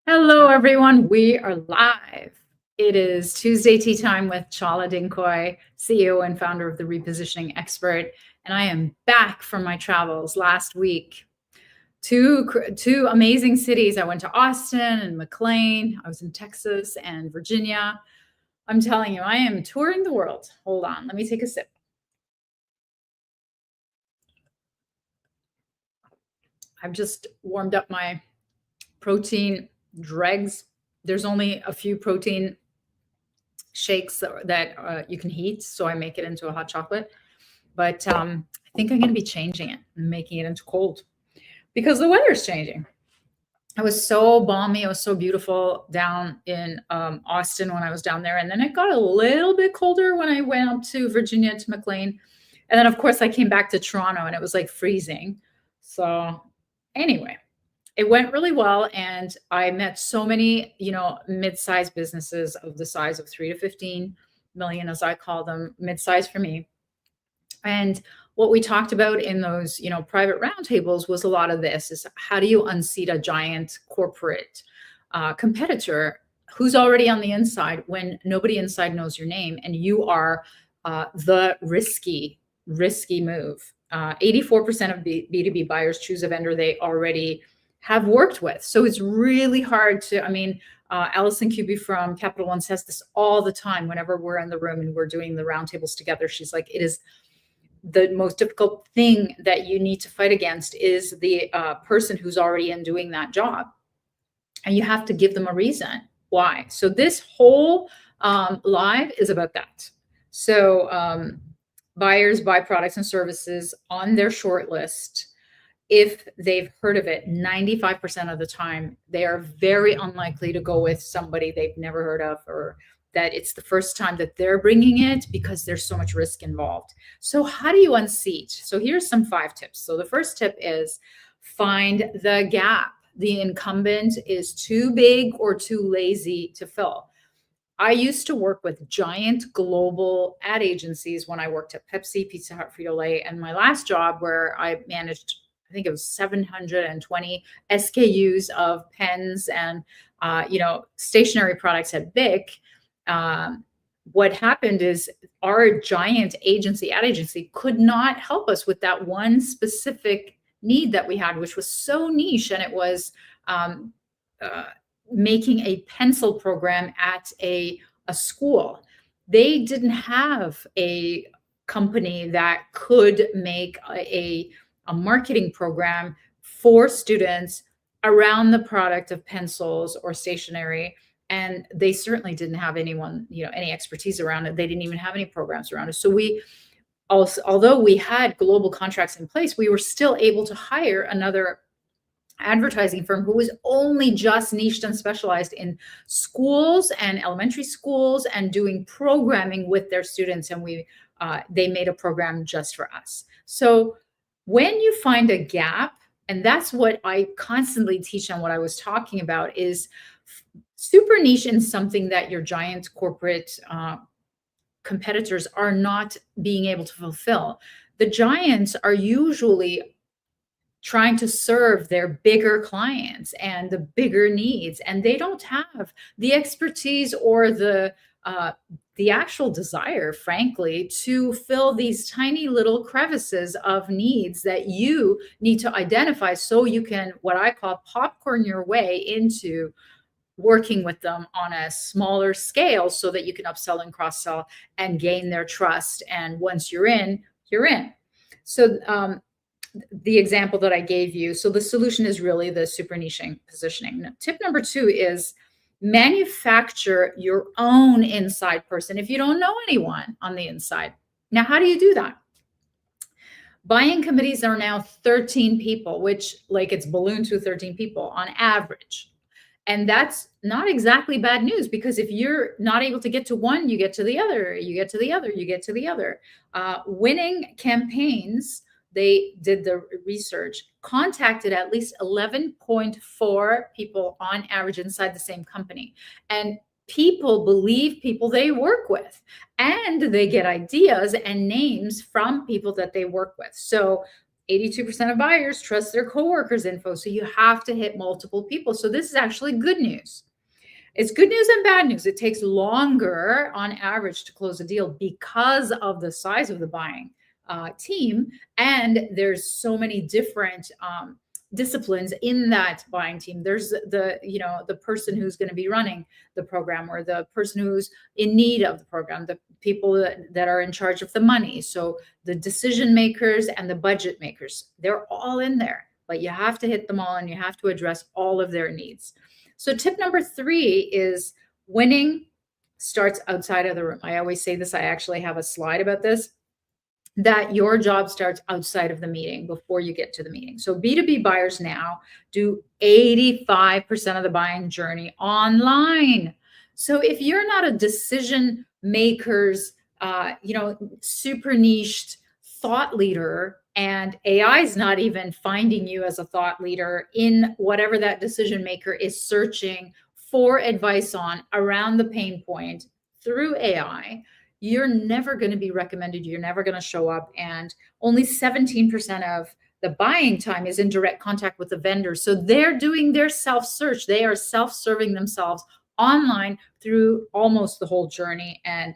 Hello, everyone. We are live. It is Tuesday tea time with Chala Dinkoy, CEO and founder of the Repositioning Expert, and I am back from my travels last week. Two amazing cities. I went to Austin and McLean. I was in Texas and Virginia. I'm telling you, I am touring the world. Hold on, let me take a sip. I've just warmed up my protein dregs. There's only a few protein shakes that you can heat, so I make it into a hot chocolate. But I think I'm going to be changing it and making it into cold because the weather's changing. It was so balmy. It was so beautiful down in Austin when I was down there. And then it got a little bit colder when I went up to Virginia to McLean. And then, of course, I came back to Toronto and it was like freezing. So anyway, it went really well. And I met so many, mid-sized businesses of the size of 3 to 15 million, as I call them, mid-sized for me. And what we talked about in those, private roundtables was a lot of this: is how do you unseat a giant corporate competitor who's already on the inside when nobody inside knows your name and you are the risky move. 84% of B2B buyers choose a vendor they already have worked with. So it's really hard to, Allison Kuby from Capital One says this all the time whenever we're in the room and we're doing the roundtables together. She's like, it is the most difficult thing that you need to fight against is the person who's already in doing that job. And you have to give them a reason why. So this whole live is about that. So buyers buy products and services on their short list. If they've heard of it, 95% of the time, they are very unlikely to go with somebody they've never heard of, or that it's the first time that they're bringing it because there's so much risk involved. So how do you unseat? So here's some 5 tips. So the first tip is find the gap. The incumbent is too big or too lazy to fill. I used to work with giant global ad agencies when I worked at Pepsi, Pizza Hut, Frito-Lay, and my last job where I managed, I think it was 720 SKUs of pens and, stationery products at BIC. What happened is our giant ad agency could not help us with that one specific need that we had, which was so niche. And it was making a pencil program at a school. They didn't have a company that could make a marketing program for students around the product of pencils or stationery. And they certainly didn't have anyone, any expertise around it. They didn't even have any programs around it. So we also, although we had global contracts in place, we were still able to hire another advertising firm who was only just niched and specialized in schools and elementary schools and doing programming with their students. And they made a program just for us. So when you find a gap, and that's what I constantly teach on, what I was talking about is super niche in something that your giant corporate competitors are not being able to fulfill. The giants are usually trying to serve their bigger clients and the bigger needs, and they don't have the expertise or the actual desire, frankly, to fill these tiny little crevices of needs that you need to identify so you can, what I call, popcorn your way into working with them on a smaller scale so that you can upsell and cross-sell and gain their trust. And once you're in, you're in. So the example that I gave you, so the solution is really the super niching positioning. Now, tip number 2 is manufacture your own inside person if you don't know anyone on the inside. Now, how do you do that? Buying committees are now 13 people, which, like, it's ballooned to 13 people on average. And that's not exactly bad news, because if you're not able to get to one, you get to the other, you get to the other, you get to the other. Winning campaigns, they did the research, contacted at least 11.4 people on average inside the same company. And people believe people they work with, and they get ideas and names from people that they work with. So 82% of buyers trust their coworkers' info. So you have to hit multiple people. So this is actually good news. It's good news and bad news. It takes longer on average to close a deal because of the size of the buying team. And there's so many different disciplines in that buying team. There's the person who's going to be running the program, or the person who's in need of the program, the people that are in charge of the money. So the decision makers and the budget makers, they're all in there, but you have to hit them all and you have to address all of their needs. So tip number 3 is winning starts outside of the room. I always say this. I actually have a slide about this, that your job starts outside of the meeting before you get to the meeting. So B2B buyers now do 85% of the buying journey online. So if you're not a decision makers, super niched thought leader, and AI is not even finding you as a thought leader in whatever that decision maker is searching for advice on around the pain point through AI, you're never going to be recommended. You're never going to show up. And only 17% of the buying time is in direct contact with the vendor. So they're doing their self-search. They are self-serving themselves online through almost the whole journey. And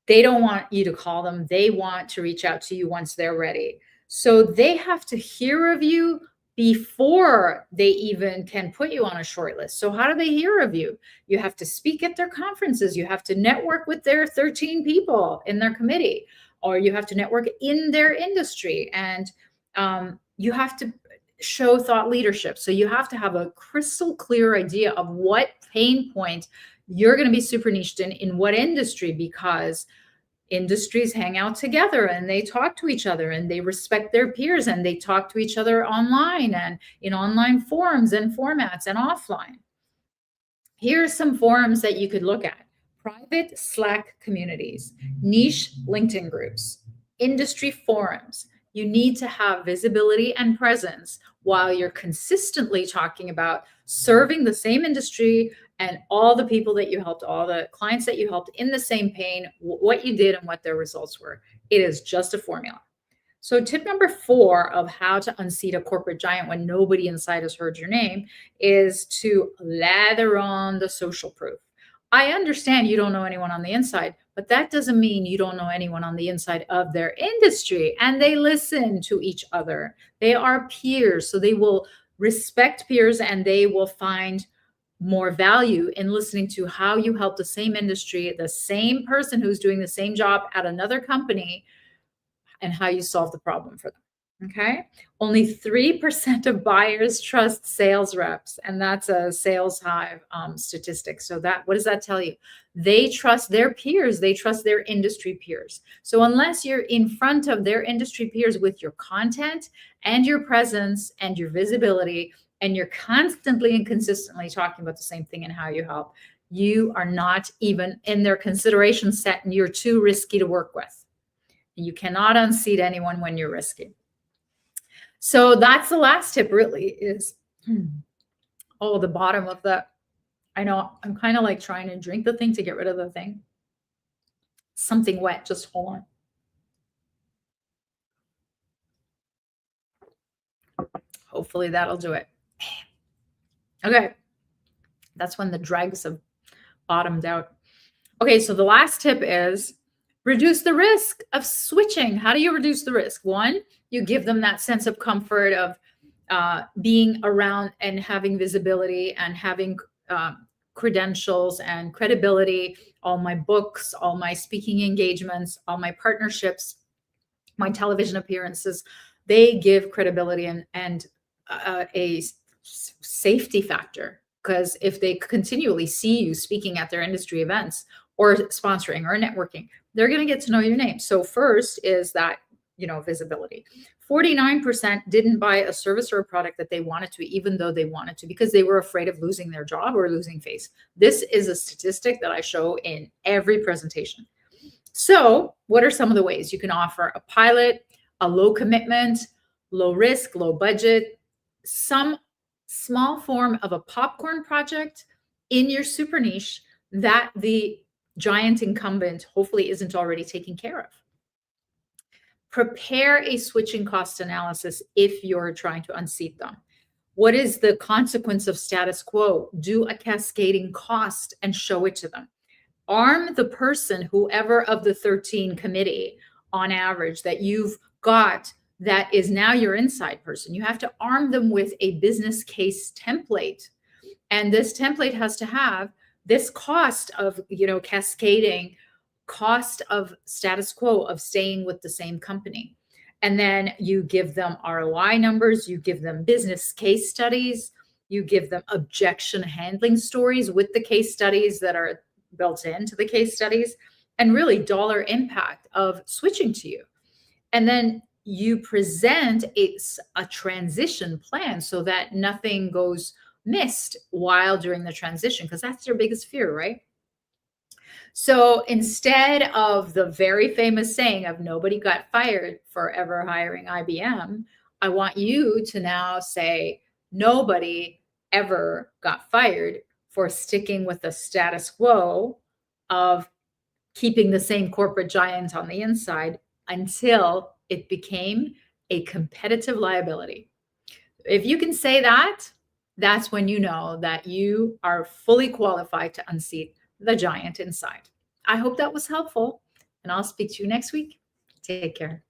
they don't want you to call them. They want to reach out to you once they're ready. So they have to hear of you before they even can put you on a short list. So how do they hear of you? You have to speak at their conferences. You have to network with their 13 people in their committee, or you have to network in their industry. And you have to show thought leadership. So you have to have a crystal clear idea of what pain point you're going to be super niched in what industry, because industries hang out together and they talk to each other and they respect their peers and they talk to each other online and in online forums and formats and offline. Here are some forums that you could look at: private Slack communities, niche LinkedIn groups, industry forums. You need to have visibility and presence while you're consistently talking about serving the same industry and all the people that you helped, all the clients that you helped in the same pain, what you did and what their results were. It is just a formula. So tip number 4 of how to unseat a corporate giant when nobody inside has heard your name is to lather on the social proof. I understand you don't know anyone on the inside, but that doesn't mean you don't know anyone on the inside of their industry. And they listen to each other. They are peers, so they will respect peers and they will find more value in listening to how you help the same industry, the same person who's doing the same job at another company, and how you solve the problem for them. Okay. Only 3% of buyers trust sales reps. And that's a SalesHive statistic. So what does that tell you? They trust their peers. They trust their industry peers. So unless you're in front of their industry peers with your content and your presence and your visibility, and you're constantly and consistently talking about the same thing and how you help, you are not even in their consideration set and you're too risky to work with. You cannot unseat anyone when you're risky. So that's the last tip, really, is, the bottom of the, I know I'm kind of like trying to drink the thing to get rid of the thing. Something wet, just hold on. Hopefully that'll do it. Okay. That's when the dregs have bottomed out. Okay, so the last tip is reduce the risk of switching. How do you reduce the risk? 1, you give them that sense of comfort of being around and having visibility and having credentials and credibility. All my books, all my speaking engagements, all my partnerships, my television appearances, they give credibility and a safety factor. Because if they continually see you speaking at their industry events or sponsoring or networking, they're going to get to know your name. So first is that, visibility. 49% didn't buy a service or a product that they wanted to, even though they wanted to, because they were afraid of losing their job or losing face. This is a statistic that I show in every presentation. So what are some of the ways you can offer a pilot, a low commitment, low risk, low budget, some small form of a popcorn project in your super niche that the giant incumbent hopefully isn't already taking care of? Prepare a switching cost analysis if you're trying to unseat them. What is the consequence of status quo? Do a cascading cost and show it to them. Arm the person, whoever of the 13 committee on average that you've got that is now your inside person. You have to arm them with a business case template. And this template has to have this cost of, cascading, cost of status quo of staying with the same company. And then you give them ROI numbers, you give them business case studies, you give them objection handling stories with the case studies that are built into the case studies, and really dollar impact of switching to you. And then you present a transition plan so that nothing goes missed while during the transition, because that's your biggest fear, right? So instead of the very famous saying of nobody got fired for ever hiring IBM, I want you to now say nobody ever got fired for sticking with the status quo of keeping the same corporate giant on the inside until it became a competitive liability. If you can say that, that's when you know that you are fully qualified to unseat the giant inside. I hope that was helpful, and I'll speak to you next week. Take care.